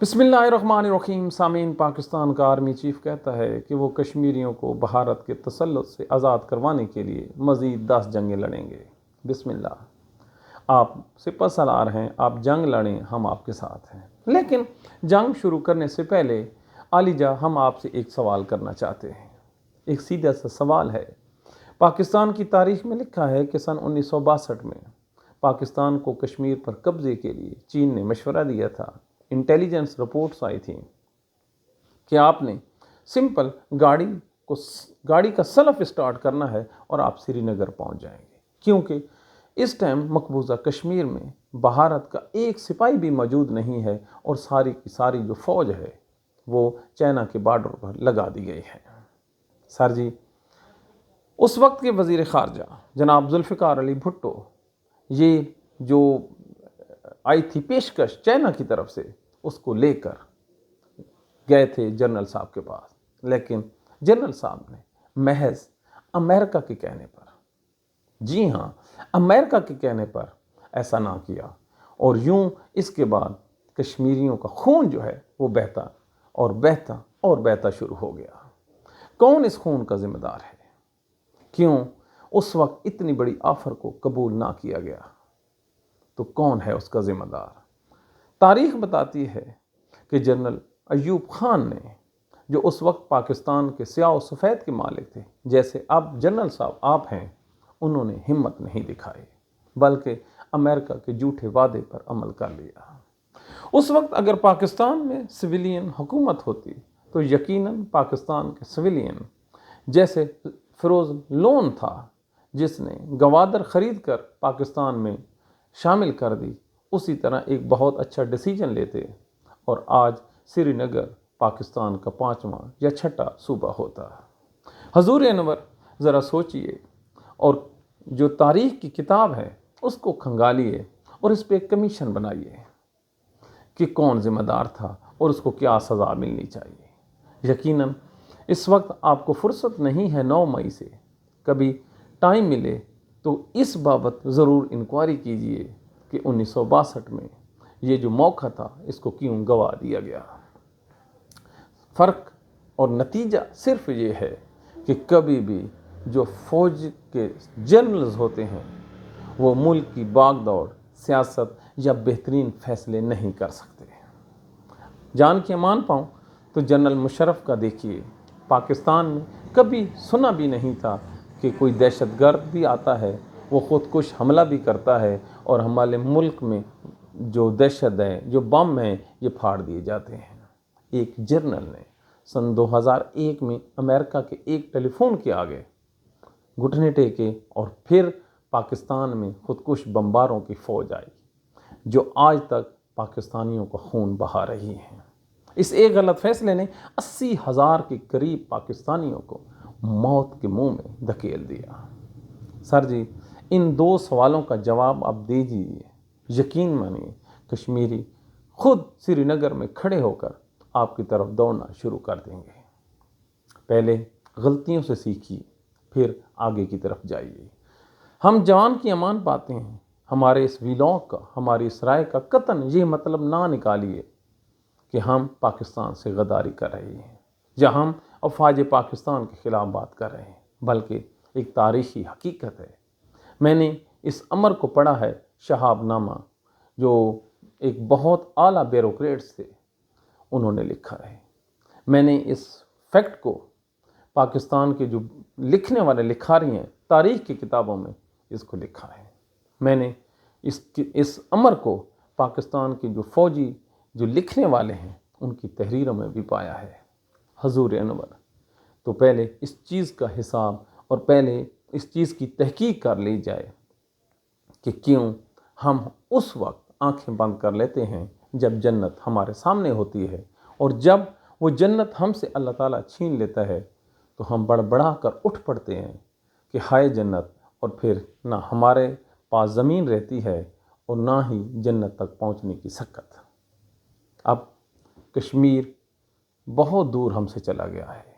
बिस्मिल्लाहिर्रहमानिर्रहीम। सामीन, पाकिस्तान का आर्मी चीफ कहता है कि वो कश्मीरियों को भारत के तसल्लुत से आज़ाद करवाने के लिए मज़ीद 10 जंगें लड़ेंगे। बिस्मिल्लाह। आप सिपह सलार हैं, आप जंग लड़ें, हम आपके साथ हैं। लेकिन जंग शुरू करने से पहले आलिजा, हम आपसे एक सवाल करना चाहते हैं। एक सीधा सा सवाल है। पाकिस्तान की तारीख में लिखा है कि सन 1962 में पाकिस्तान को कश्मीर पर कब्ज़े के लिए चीन ने मशवरा दिया था। इंटेलिजेंस रिपोर्ट्स आई थी कि आपने सिंपल गाड़ी का सलफ स्टार्ट करना है और आप श्रीनगर पहुंच जाएंगे, क्योंकि इस टाइम मकबूजा कश्मीर में भारत का एक सिपाही भी मौजूद नहीं है और सारी की सारी जो फ़ौज है वो चाइना के बॉर्डर पर लगा दी गई है। सर जी, उस वक्त के वज़ीर ख़ारजा जनाब जुल्फ़िकार अली भुट्टो, ये जो आई थी पेशकश चाइना की तरफ से, उसको लेकर गए थे जनरल साहब के पास। लेकिन जनरल साहब ने महज अमेरिका के कहने पर, जी हाँ, अमेरिका के कहने पर ऐसा ना किया, और यूं इसके बाद कश्मीरियों का खून जो है वो बहता और बहता और बहता शुरू हो गया। कौन इस खून का जिम्मेदार है? क्यों उस वक्त इतनी बड़ी ऑफर को कबूल ना किया गया? तो कौन है उसका ज़िम्मेदार? तारीख़ बताती है कि जनरल अयूब खान ने, जो उस वक्त पाकिस्तान के स्याह और सफ़ेद के मालिक थे, जैसे अब जनरल साहब आप हैं, उन्होंने हिम्मत नहीं दिखाई, बल्कि अमेरिका के झूठे वादे पर अमल कर लिया। उस वक्त अगर पाकिस्तान में सिविलियन हुकूमत होती तो यकीनन पाकिस्तान के सिविलियन, जैसे फ़िरोज़ लोन था जिसने गवादर ख़रीद कर पाकिस्तान में शामिल कर दी, उसी तरह एक बहुत अच्छा डिसीजन लेते और आज श्रीनगर पाकिस्तान का 5वां या 6ठा सूबा होता। हजूर अनवर, ज़रा सोचिए और जो तारीख़ की किताब है उसको खंगालिए और इस पर एक कमीशन बनाइए कि कौन ज़िम्मेदार था और उसको क्या सज़ा मिलनी चाहिए। यकीनन इस वक्त आपको फुर्सत नहीं है 9 मई से, कभी टाइम मिले तो इस बाबत ज़रूर इंक्वायरी कीजिए कि 1962 में ये जो मौका था इसको क्यों गवा दिया गया। फ़र्क और नतीजा सिर्फ ये है कि कभी भी जो फ़ौज के जनरल्स होते हैं वो मुल्क की बागदौड़, सियासत या बेहतरीन फ़ैसले नहीं कर सकते। जान के मान पाऊँ तो जनरल मुशर्रफ का देखिए, पाकिस्तान में कभी सुना भी नहीं था कि कोई दहशतगर्द भी आता है, वो ख़ुदकुश हमला भी करता है और हमारे मुल्क में जो दहशत है, जो बम हैं, ये फाड़ दिए जाते हैं। एक जनरल ने सन 2001 में अमेरिका के एक टेलीफोन के आगे घुटने टेके और फिर पाकिस्तान में ख़ुदकुश बम्बारों की फ़ौज आई जो आज तक पाकिस्तानियों का खून बहा रही है। इस एक गलत फैसले ने 80,000 के करीब पाकिस्तानियों को मौत के मुंह में धकेल दिया। सर जी, इन 2 सवालों का जवाब आप दीजिए। यकीन मानिए, कश्मीरी खुद श्रीनगर में खड़े होकर आपकी तरफ दौड़ना शुरू कर देंगे। पहले गलतियों से सीखिए, फिर आगे की तरफ जाइए। हम जान की अमान पाते हैं। हमारे इस व्लॉग का, हमारी इस राय का कतन ये मतलब ना निकालिए कि हम पाकिस्तान से गद्दारी कर रहे हैं या हम अफवाज पाकिस्तान के ख़िलाफ़ बात कर रहे हैं, बल्कि एक तारीख़ी हकीकत है। मैंने इस अमर को पढ़ा है, शहाबनामा, जो एक बहुत आला ब्यूरोक्रेट्स थे, उन्होंने लिखा है। मैंने इस फैक्ट को पाकिस्तान के जो लिखने वाले लिखारी हैं, तारीख़ की किताबों में इसको लिखा है। मैंने इस अमर को पाकिस्तान के जो फ़ौजी जो लिखने वाले हैं उनकी तहरीरों में भी पाया है। हजूर अनवर, तो पहले इस चीज़ का हिसाब और पहले इस चीज़ की तहकीक कर ली जाए कि क्यों हम उस वक्त आंखें बंद कर लेते हैं जब जन्नत हमारे सामने होती है, और जब वो जन्नत हमसे अल्लाह ताला छीन लेता है तो हम बड़बड़ा कर उठ पड़ते हैं कि हाय जन्नत, और फिर ना हमारे पास ज़मीन रहती है और ना ही जन्नत तक पहुंचने की सकत। अब कश्मीर बहुत दूर हमसे चला गया है।